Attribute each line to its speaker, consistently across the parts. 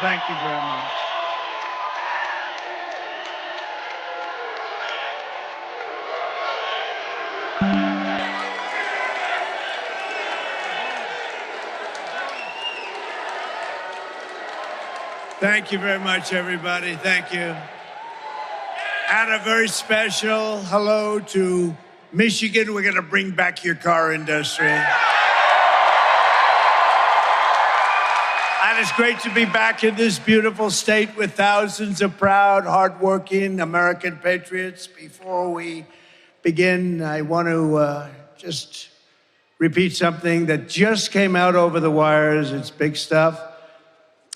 Speaker 1: Thank you very much. Thank you very much, everybody. Thank you. And a very special hello to Michigan. We're going to bring back your car industry. And it's great to be back in this beautiful state with thousands of proud, hardworking American patriots. Before we begin, I want to just repeat something that just came out over the wires. It's big stuff.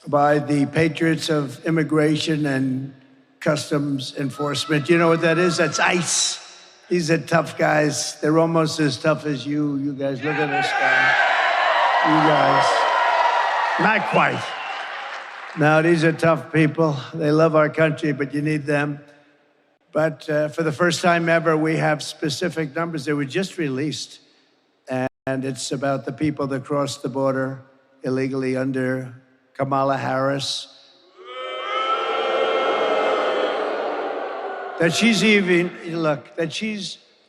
Speaker 1: By the patriots of immigration and customs enforcement. You know what that is? That's ICE. These are tough guys. They're almost as tough as you. You guys, look at this guy. You guys. Not quite. No, these are tough people. They love our country, but you need them. But for the first time ever, we have specific numbers. They were just released. And it's about the people that crossed the border illegally under Kamala Harris. That she's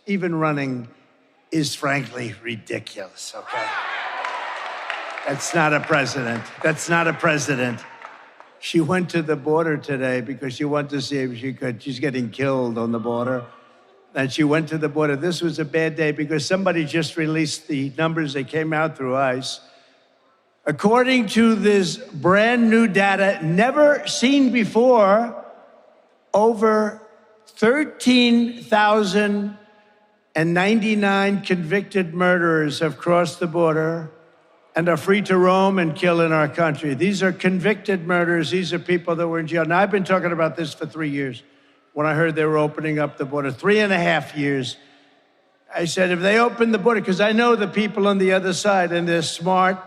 Speaker 1: even running is frankly ridiculous, okay? That's not a president. That's not a president. She went to the border today because she wanted to see if she could. She's getting killed on the border. And she went to the border. This was a bad day because somebody just released the numbers that came out through ICE. According to this brand new data, never seen before, over 13,099 convicted murderers have crossed the border and are free to roam and kill in our country. These are convicted murderers. These are people that were in jail. Now, I've been talking about this for 3 years. When I heard they were opening up the border, 3.5 years, I said, if they open the border, because I know the people on the other side, and they're smart,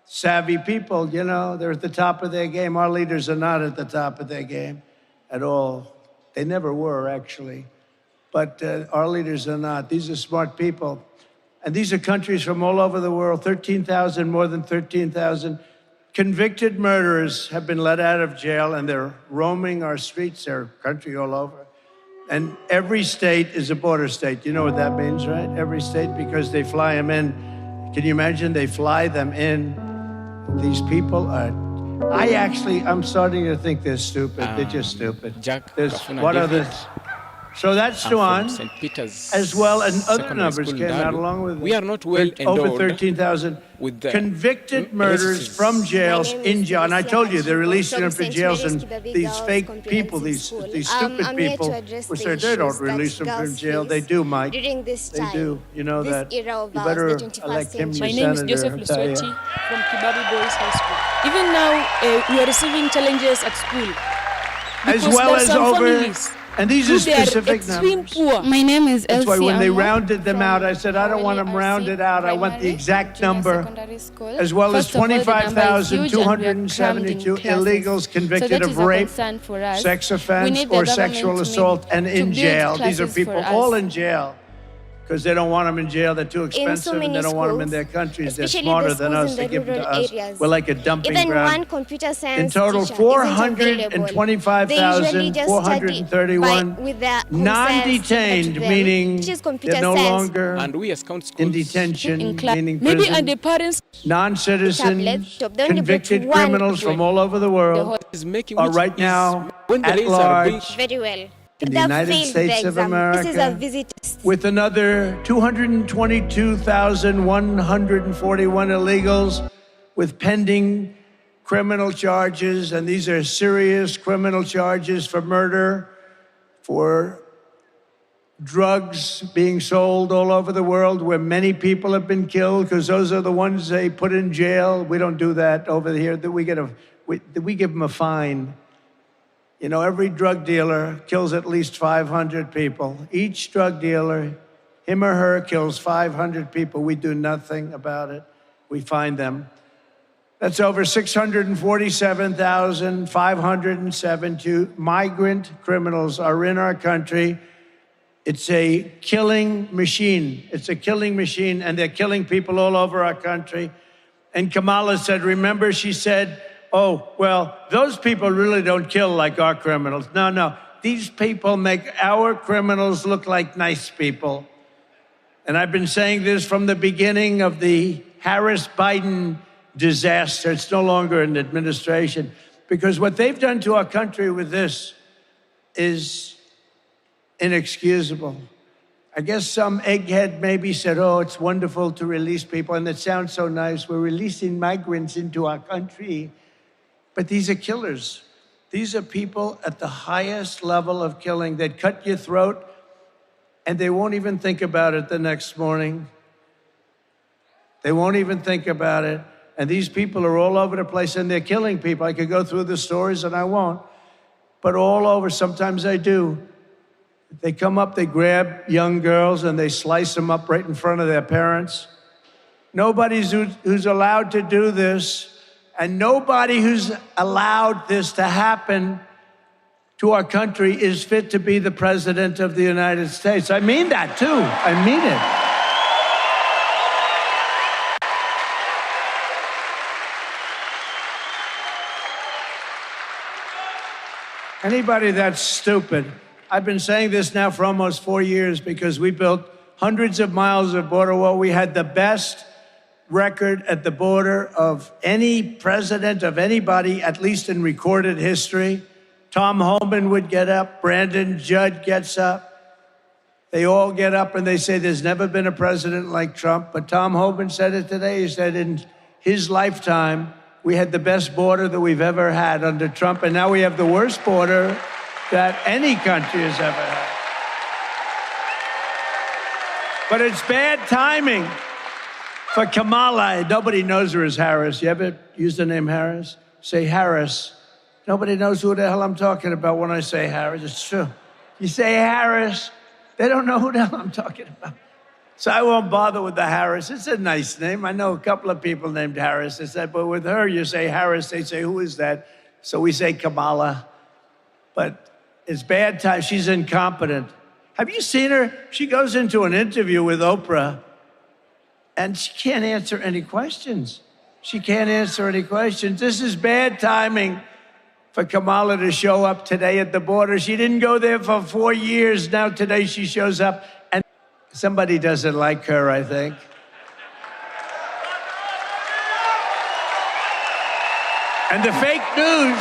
Speaker 1: savvy people, you know, they're at the top of their game. Our leaders are not at the top of their game at all. They never were, actually. But our leaders are not. These are smart people. And these are countries from all over the world, 13,000, more than 13,000. Convicted murderers have been let out of jail, and they're roaming our streets, their country all over. And every state is a border state. You know what that means, right? Every state, because they fly them in. Can you imagine? They fly them in. These people are, I'm starting to think they're stupid. They're just stupid.
Speaker 2: Jack,
Speaker 1: what are the, so that's Duan,
Speaker 2: St. Peter's
Speaker 1: as well, and other
Speaker 2: Secondary
Speaker 1: numbers
Speaker 2: School,
Speaker 1: came out
Speaker 2: Dalu.
Speaker 1: along with it.
Speaker 2: We are not well
Speaker 1: over
Speaker 2: endowed
Speaker 1: 13,000
Speaker 2: with the
Speaker 1: convicted murderers from jails in jail. And I told you, they're releasing them from jails, and these fake people, these stupid people, which they don't release them from jail. They do, Mike.
Speaker 3: During this
Speaker 1: They
Speaker 3: time,
Speaker 1: do. You know
Speaker 3: this
Speaker 1: that.
Speaker 3: era of
Speaker 1: You
Speaker 3: ours,
Speaker 1: better
Speaker 3: the 21st
Speaker 1: elect him
Speaker 3: century.
Speaker 1: your
Speaker 4: My name is
Speaker 1: senator,
Speaker 4: Joseph
Speaker 1: I'll tell you.
Speaker 4: Lusweti from Kibabi Boys High School. Even now, we are receiving challenges at school.
Speaker 1: As
Speaker 4: Because
Speaker 1: well
Speaker 4: there are
Speaker 1: as
Speaker 4: some
Speaker 1: over,
Speaker 4: families
Speaker 1: and these
Speaker 4: who
Speaker 1: are
Speaker 4: they are
Speaker 1: specific
Speaker 4: extreme
Speaker 1: numbers.
Speaker 4: poor.
Speaker 5: My name is Elsie.
Speaker 1: That's why when they
Speaker 5: Amo
Speaker 1: rounded them
Speaker 5: from
Speaker 1: out, I said, I don't want them
Speaker 5: Kaweli
Speaker 1: rounded
Speaker 5: RC
Speaker 1: out. I want the
Speaker 5: Primary
Speaker 1: exact
Speaker 5: Junior
Speaker 1: number,
Speaker 5: Secondary School.
Speaker 1: as well as
Speaker 5: First of all, the number is huge and we are crammed in
Speaker 1: 25,272
Speaker 5: classes.
Speaker 1: illegals
Speaker 5: So
Speaker 1: convicted
Speaker 5: that
Speaker 1: of
Speaker 5: is a
Speaker 1: rape,
Speaker 5: concern for us.
Speaker 1: sex
Speaker 5: We
Speaker 1: offense,
Speaker 5: need the
Speaker 1: or
Speaker 5: government
Speaker 1: sexual
Speaker 5: to
Speaker 1: assault and
Speaker 5: to
Speaker 1: in
Speaker 5: build
Speaker 1: jail. These are
Speaker 5: classes
Speaker 1: people
Speaker 5: for us.
Speaker 1: all in jail because they don't want them in jail. They're too expensive, and
Speaker 3: many
Speaker 1: they don't want them in
Speaker 3: schools,
Speaker 1: their countries. They're
Speaker 3: especially
Speaker 1: smarter
Speaker 3: the
Speaker 1: than
Speaker 3: schools
Speaker 1: us.
Speaker 3: in
Speaker 1: They
Speaker 3: the
Speaker 1: give them to
Speaker 3: rural
Speaker 1: us.
Speaker 3: areas.
Speaker 1: We're like a dumping
Speaker 3: Even
Speaker 1: ground.
Speaker 3: one computer science
Speaker 1: In total,
Speaker 3: teacher isn't available.
Speaker 1: 425,431
Speaker 3: with their
Speaker 1: non-detained, meaning they're no longer
Speaker 2: and we as county schools
Speaker 1: in detention,
Speaker 4: in class.
Speaker 1: meaning
Speaker 4: Maybe
Speaker 1: prison.
Speaker 4: and the parents
Speaker 1: Non-citizen,
Speaker 3: Tablets, to them
Speaker 1: convicted
Speaker 3: debate one
Speaker 1: criminals from all over the
Speaker 4: the
Speaker 1: world
Speaker 4: whole
Speaker 2: is making
Speaker 1: are
Speaker 2: which
Speaker 1: right
Speaker 2: is
Speaker 1: now
Speaker 2: when the
Speaker 1: at
Speaker 2: rains are being
Speaker 1: large
Speaker 3: very well.
Speaker 1: in the
Speaker 3: They have
Speaker 1: United
Speaker 3: failed
Speaker 1: States
Speaker 3: the
Speaker 1: of
Speaker 3: exam. This is a
Speaker 1: America
Speaker 3: visit test.
Speaker 1: with another 222,141 illegals with pending criminal charges, and these are serious criminal charges for murder, for drugs being sold all over the world where many people have been killed, because those are the ones they put in jail. We don't do that over here. We give them a fine. You know, every drug dealer kills at least 500 people. Each drug dealer, him or her, kills 500 people. We do nothing about it. We find them. That's over 647,572 migrant criminals are in our country. It's a killing machine. It's a killing machine, and they're killing people all over our country. And Kamala said, remember, she said, oh, well, those people really don't kill like our criminals. No, no. These people make our criminals look like nice people. And I've been saying this from the beginning of the Harris-Biden disaster. It's no longer an administration, because what they've done to our country with this is inexcusable. I guess some egghead maybe said, oh, it's wonderful to release people, and it sounds so nice. We're releasing migrants into our country. But these are killers. These are people at the highest level of killing. They'd cut your throat, and they won't even think about it the next morning. They won't even think about it. And these people are all over the place, and they're killing people. I could go through the stories, and I won't. But all over, sometimes I do. They come up, they grab young girls, and they slice them up right in front of their parents. Nobody who's allowed to do this, and nobody who's allowed this to happen to our country is fit to be the president of the United States. I mean that, too. I mean it. Anybody that's stupid. I've been saying this now for almost 4 years, because we built hundreds of miles of border wall. We had the best record at the border of any president of anybody, at least in recorded history. Tom Homan would get up, Brandon Judd gets up. They all get up and they say there's never been a president like Trump. But Tom Homan said it today. He said in his lifetime, we had the best border that we've ever had under Trump, and now we have the worst border that any country has ever had. But it's bad timing for Kamala. Nobody knows her as Harris. You ever use the name Harris? Say Harris. Nobody knows who the hell I'm talking about when I say Harris. It's true. You say Harris, they don't know who the hell I'm talking about. So I won't bother with the Harris. It's a nice name. I know a couple of people named Harris. I said, but with her, you say Harris. They say, who is that? So we say Kamala. But it's bad time. She's incompetent. Have you seen her? She goes into an interview with Oprah, and she can't answer any questions. She can't answer any questions. This is bad timing for Kamala to show up today at the border. She didn't go there for 4 years. Now today she shows up, and somebody doesn't like her, I think. And the fake news.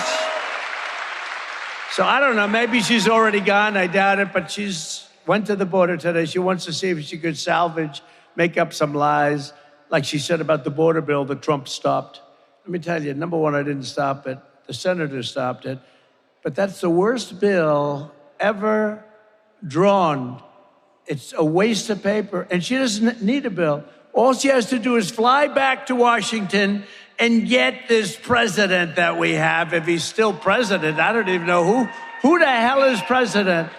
Speaker 1: So I don't know, maybe she's already gone, I doubt it, but she's went to the border today. She wants to see if she could salvage, make up some lies, like she said about the border bill that Trump stopped. Let me tell you, number one, I didn't stop it. The senator stopped it. But that's the worst bill ever drawn. It's a waste of paper, and she doesn't need a bill. All she has to do is fly back to Washington and get this president that we have, if he's still president. I don't even know who the hell is president.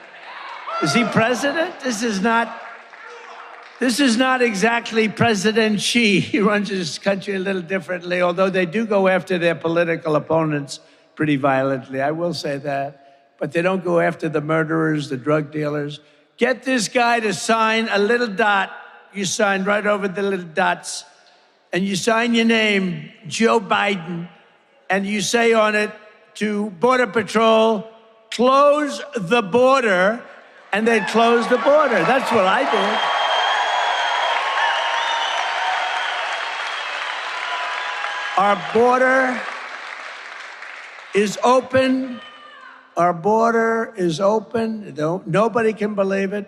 Speaker 1: Is he president? This is not exactly President Xi. He runs his country a little differently, although they do go after their political opponents pretty violently. I will say that. But they don't go after the murderers, the drug dealers. Get this guy to sign a little dot. You sign right over the little dots, and you sign your name, Joe Biden, and you say on it to Border Patrol, close the border, and they close the border. That's what I did. Our border is open. Our border is open. Nobody can believe it.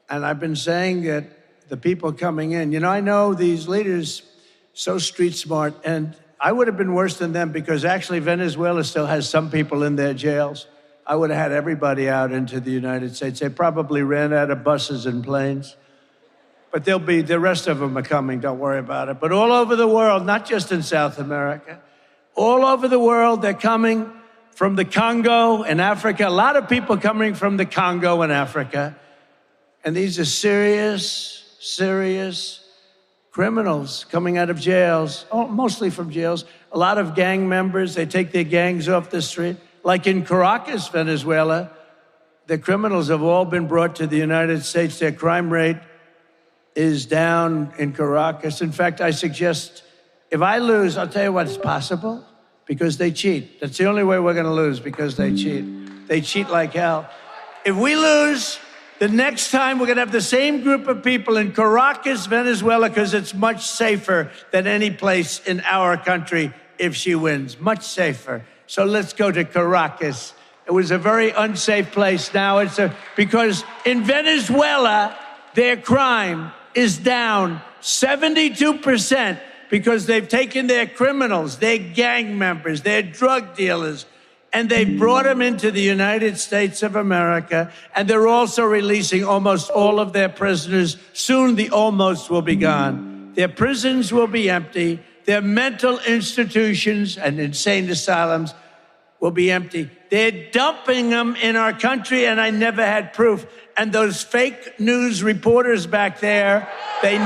Speaker 1: And I've been saying that the people coming in, you know, I know these leaders so street smart, and I would have been worse than them, because actually Venezuela still has some people in their jails. I would have had everybody out into the United States. They probably ran out of buses and planes. But the rest of them are coming, don't worry about it. But all over the world, not just in South America, all over the world, they're coming from the Congo and Africa. A lot of people coming from the Congo and Africa. And these are serious criminals coming out of jails, mostly from jails. A lot of gang members, they take their gangs off the street. Like in Caracas, Venezuela, the criminals have all been brought to the United States. Their crime rate is down in Caracas. In fact, I suggest, if I lose, I'll tell you what, it's possible. because they cheat. That's the only way we're going to lose, because they cheat. They cheat like hell. If we lose, the next time we're going to have the same group of people in Caracas, Venezuela, because it's much safer than any place in our country if she wins. Much safer. So let's go to Caracas. It was a very unsafe place. Now because in Venezuela, their crime is down 72% because they've taken their criminals, their gang members, their drug dealers, and they've brought them into the United States of America, and they're also releasing almost all of their prisoners. Soon the almost will be gone. Their prisons will be empty. Their mental institutions and insane asylums will be empty. They're dumping them in our country, and I never had proof. And those fake news reporters back there, they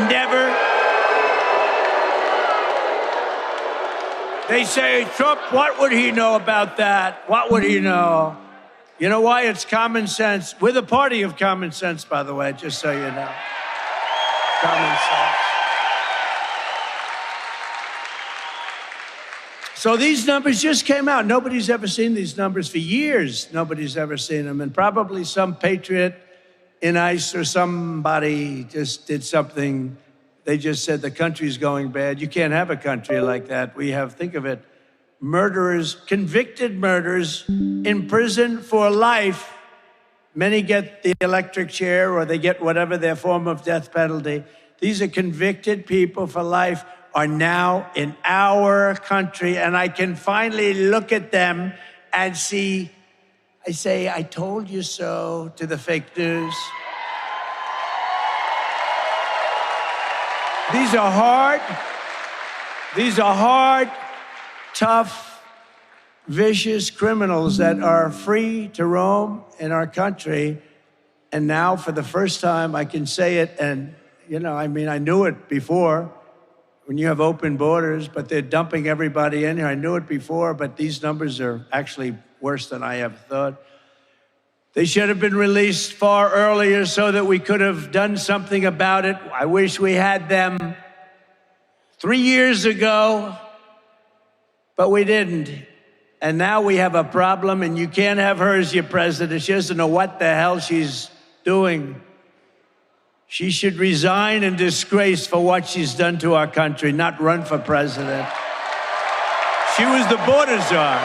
Speaker 1: say, Trump, what would he know about that? What would he know? You know why? It's common sense. We're the party of common sense, by the way, just so you know. Common sense. So these numbers just came out. Nobody's ever seen these numbers for years. Nobody's ever seen them. And probably some patriot in ICE or somebody just did something. They just said the country's going bad. You can't have a country like that. We have, think of it, murderers, convicted murderers in prison for life. Many get the electric chair or they get whatever their form of death penalty. These are convicted people for life, are now in our country, and I can finally look at them and see, I say, I told you so to the fake news. These are hard, tough, vicious criminals that are free to roam in our country. And now, for the first time, I can say it, and, I knew it before, when you have open borders, but they're dumping everybody in here. I knew it before, but these numbers are actually worse than I ever thought. They should have been released far earlier so that we could have done something about it. I wish we had them 3 years ago, but we didn't. And now we have a problem, and you can't have her as your president. She doesn't know what the hell she's doing. She should resign in disgrace for what she's done to our country, not run for president. She was the border czar.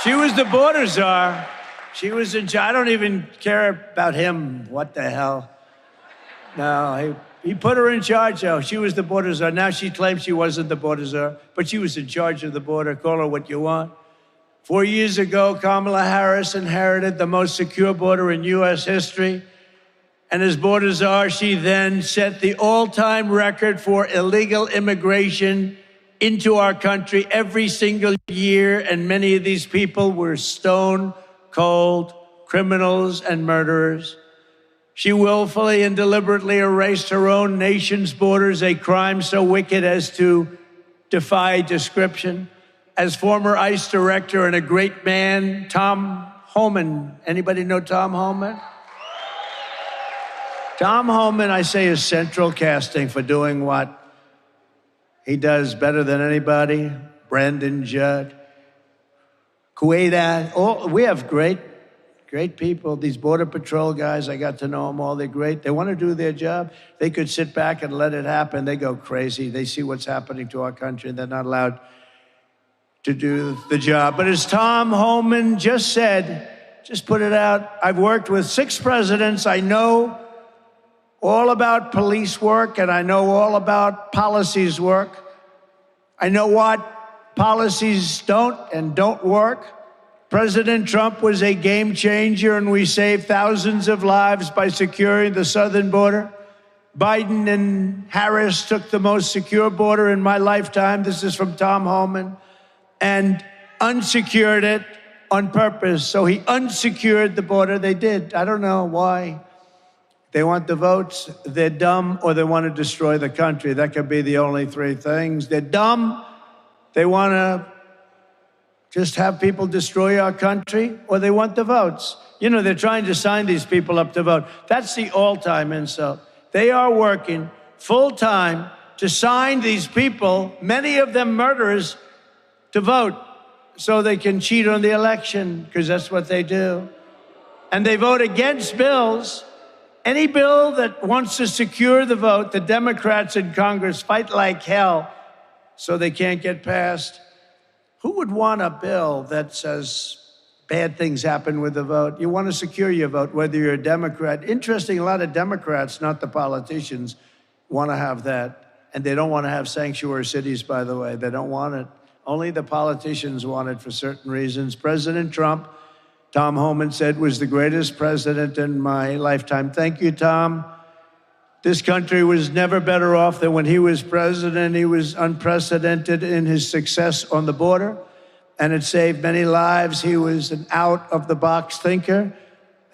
Speaker 1: She was the border czar. She was in charge. I don't even care about him. What the hell? No, he put her in charge, though. She was the border czar. Now she claims she wasn't the border czar, but she was in charge of the border. Call her what you want. 4 years ago, Kamala Harris inherited the most secure border in U.S. history. And as border czar, she then set the all-time record for illegal immigration into our country every single year. And many of these people were stone-cold criminals and murderers. She willfully and deliberately erased her own nation's borders, a crime so wicked as to defy description. As former ICE director and a great man, Tom Homan. Anybody know Tom Homan? Tom Homan, I say, is central casting for doing what he does better than anybody. Brandon Judd, Quaida. We have great people. These Border Patrol guys, I got to know them all. They're great. They want to do their job. They could sit back and let it happen. They go crazy. They see what's happening to our country, and they're not allowed to do the job. But as Tom Homan just said, just put it out, I've worked with 6 presidents. I know all about police work, and I know all about policies work. I know what policies don't work. President Trump was a game changer, and we saved thousands of lives by securing the southern border. Biden and Harris took the most secure border in my lifetime. This is from Tom Homan. And unsecured it on purpose. So he unsecured the border. They did. I don't know why. They want the votes, they're dumb, or they want to destroy the country. That could be the only 3 things. They're dumb, they want to just have people destroy our country, or they want the votes. They're trying to sign these people up to vote. That's the all-time insult. They are working full-time to sign these people, many of them murderers, to vote so they can cheat on the election, because that's what they do. And they vote against bills. Any bill that wants to secure the vote, the Democrats in Congress fight like hell so they can't get passed. Who would want a bill that says bad things happen with the vote? You want to secure your vote, whether you're a Democrat. Interesting, a lot of Democrats, not the politicians, want to have that. And they don't want to have sanctuary cities, by the way. They don't want it. Only the politicians want it for certain reasons. President Trump, Tom Homan said, was the greatest president in my lifetime. Thank you, Tom. This country was never better off than when he was president. He was unprecedented in his success on the border, and it saved many lives. He was an out-of-the-box thinker,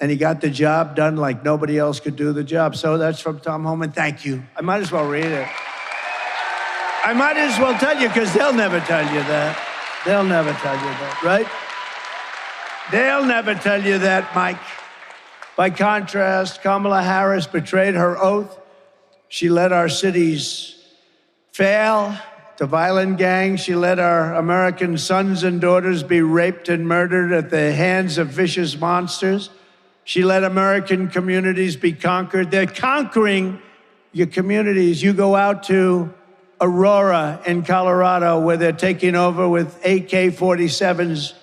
Speaker 1: and he got the job done like nobody else could do the job. So that's from Tom Homan. Thank you. I might as well read it. I might as well tell you, because they'll never tell you that. They'll never tell you that, right? They'll never tell you that, Mike. By contrast, Kamala Harris betrayed her oath. She let our cities fail to violent gangs. She let our American sons and daughters be raped and murdered at the hands of vicious monsters. She let American communities be conquered. They're conquering your communities. You go out to Aurora in Colorado, where they're taking over with AK-47s.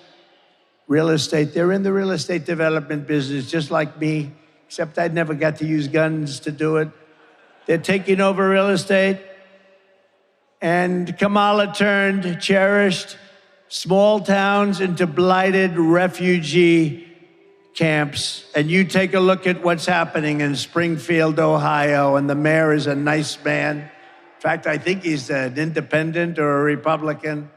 Speaker 1: Real estate. They're in the real estate development business, just like me, except I never got to use guns to do it. They're taking over real estate. And Kamala turned cherished small towns into blighted refugee camps. And you take a look at what's happening in Springfield, Ohio, and the mayor is a nice man. In fact, I think he's an independent or a Republican.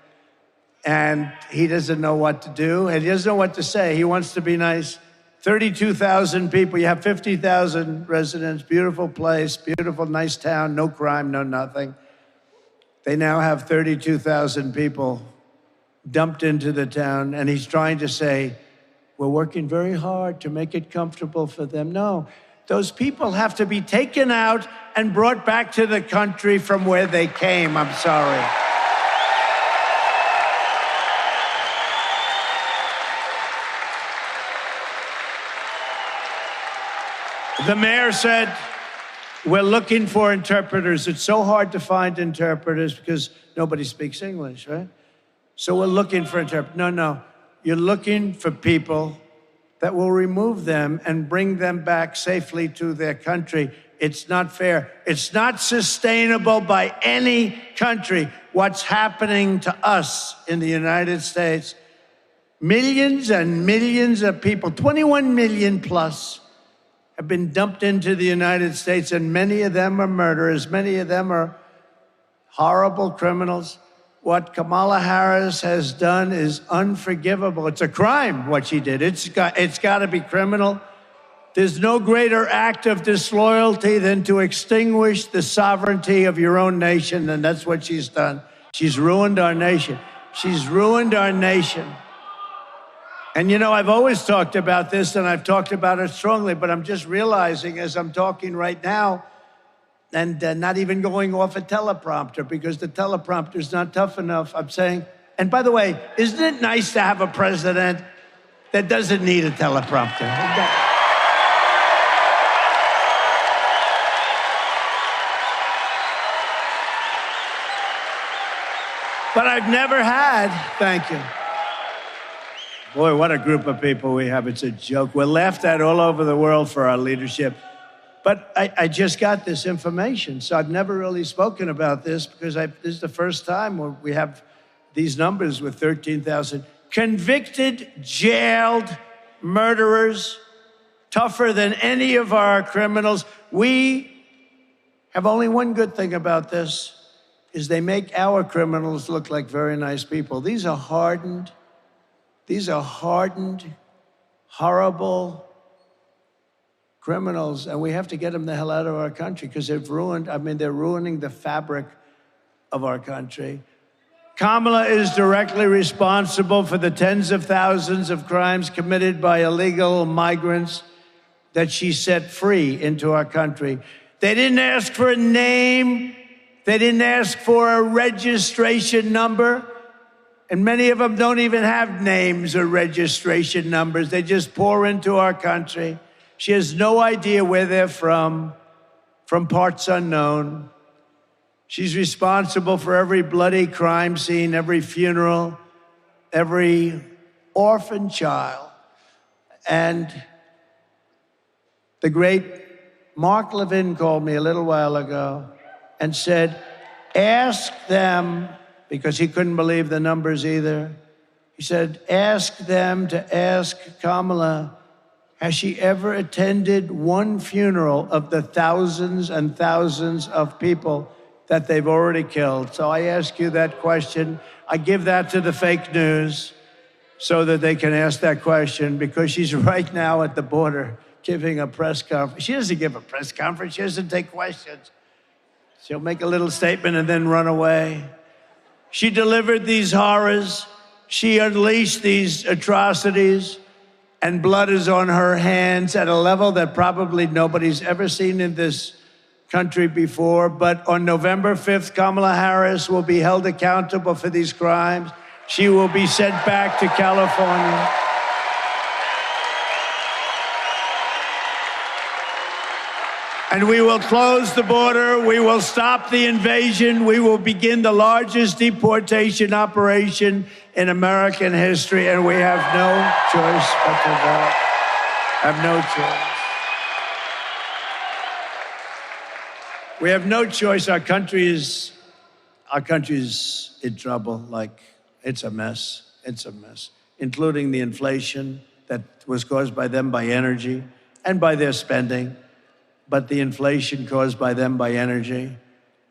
Speaker 1: And he doesn't know what to do, and he doesn't know what to say. He wants to be nice. 32,000 people. You have 50,000 residents. Beautiful place, beautiful, nice town, no crime, no nothing. They now have 32,000 people dumped into the town, and he's trying to say, we're working very hard to make it comfortable for them. No, those people have to be taken out and brought back to the country from where they came. I'm sorry. The mayor said, we're looking for interpreters. It's so hard to find interpreters because nobody speaks English, right? So we're looking for interpreters. No. You're looking for people that will remove them and bring them back safely to their country. It's not fair. It's not sustainable by any country. What's happening to us in the United States, millions and millions of people, 21 million plus, have been dumped into the United States, and many of them are murderers. Many of them are horrible criminals. What Kamala Harris has done is unforgivable. It's a crime, what she did. It's got to be criminal. There's no greater act of disloyalty than to extinguish the sovereignty of your own nation, and that's what she's done. She's ruined our nation. She's ruined our nation. And you know, I've always talked about this, and I've talked about it strongly, but I'm just realizing as I'm talking right now, and not even going off a teleprompter, because the teleprompter's not tough enough. I'm saying, and by the way, isn't it nice to have a president that doesn't need a teleprompter? But I've never had, thank you. Boy, what a group of people we have. It's a joke. We're laughed at all over the world for our leadership. But I just got this information, so I've never really spoken about this because this is the first time where we have these numbers with 13,000 convicted, jailed murderers, tougher than any of our criminals. We have only one good thing about this, is they make our criminals look like very nice people. These are hardened, horrible criminals, and we have to get them the hell out of our country because they're ruining the fabric of our country. Kamala is directly responsible for the tens of thousands of crimes committed by illegal migrants that she set free into our country. They didn't ask for a name. They didn't ask for a registration number. And many of them don't even have names or registration numbers. They just pour into our country. She has no idea where they're from parts unknown. She's responsible for every bloody crime scene, every funeral, every orphan child. And the great Mark Levin called me a little while ago and said, ask them, because he couldn't believe the numbers either. He said, ask them to ask Kamala, has she ever attended one funeral of the thousands and thousands of people that they've already killed? So I ask you that question. I give that to the fake news so that they can ask that question, because she's right now at the border giving a press conference. She doesn't give a press conference. She doesn't take questions. She'll make a little statement and then run away. She delivered these horrors. She unleashed these atrocities, and blood is on her hands at a level that probably nobody's ever seen in this country before. But on November 5th, Kamala Harris will be held accountable for these crimes. She will be sent back to California. And we will close the border. We will stop the invasion. We will begin the largest deportation operation in American history. And we have no choice but to vote. Have no choice. We have no choice. Our country is in trouble. Like, it's a mess. It's a mess, including the inflation that was caused by them by energy and by their spending. But the inflation caused by them by energy.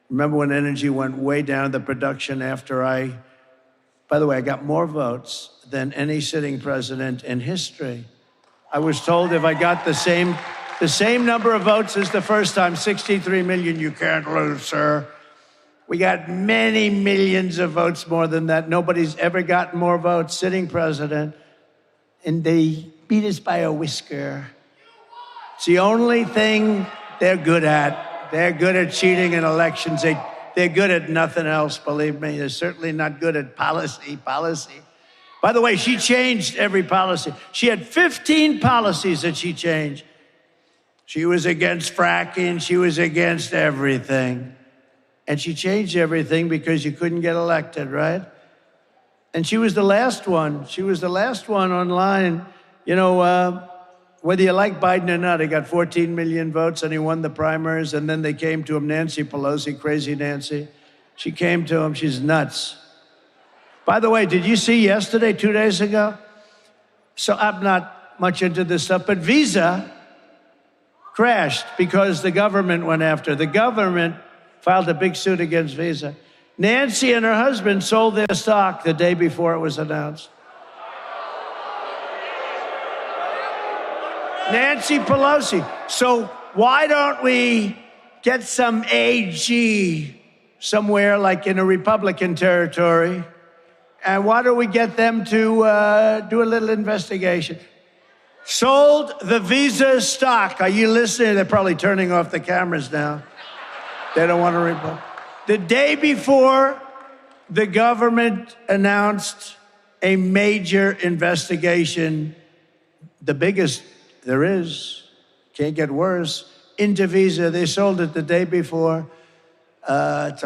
Speaker 1: Remember when energy went way down, the production after by the way, I got more votes than any sitting president in history. I was told if I got the same number of votes as the first time, 63 million, you can't lose, sir. We got many millions of votes more than that. Nobody's ever gotten more votes, sitting president. And they beat us by a whisker. It's the only thing they're good at. They're good at cheating in elections. They're good at nothing else, believe me. They're certainly not good at policy. By the way, she changed every policy. She had 15 policies that she changed. She was against fracking. She was against everything. And she changed everything because you couldn't get elected, right? And she was the last one. She was the last one online. You know, whether you like Biden or not, he got 14 million votes and he won the primaries. And then they came to him, Nancy Pelosi, crazy Nancy. She came to him. She's nuts. By the way, did you see yesterday, 2 days ago? So I'm not much into this stuff, but Visa crashed because the government went after. The government filed a big suit against Visa. Nancy and her husband sold their stock the day before it was announced. Nancy Pelosi. So why don't we get some AG somewhere like in a Republican territory? And why don't we get them to do a little investigation? Sold the Visa stock. Are you listening? They're probably turning off the cameras now. They don't want to report. The day before, the government announced a major investigation, the biggest there is, can't get worse, into Visa. They sold it the day before. It's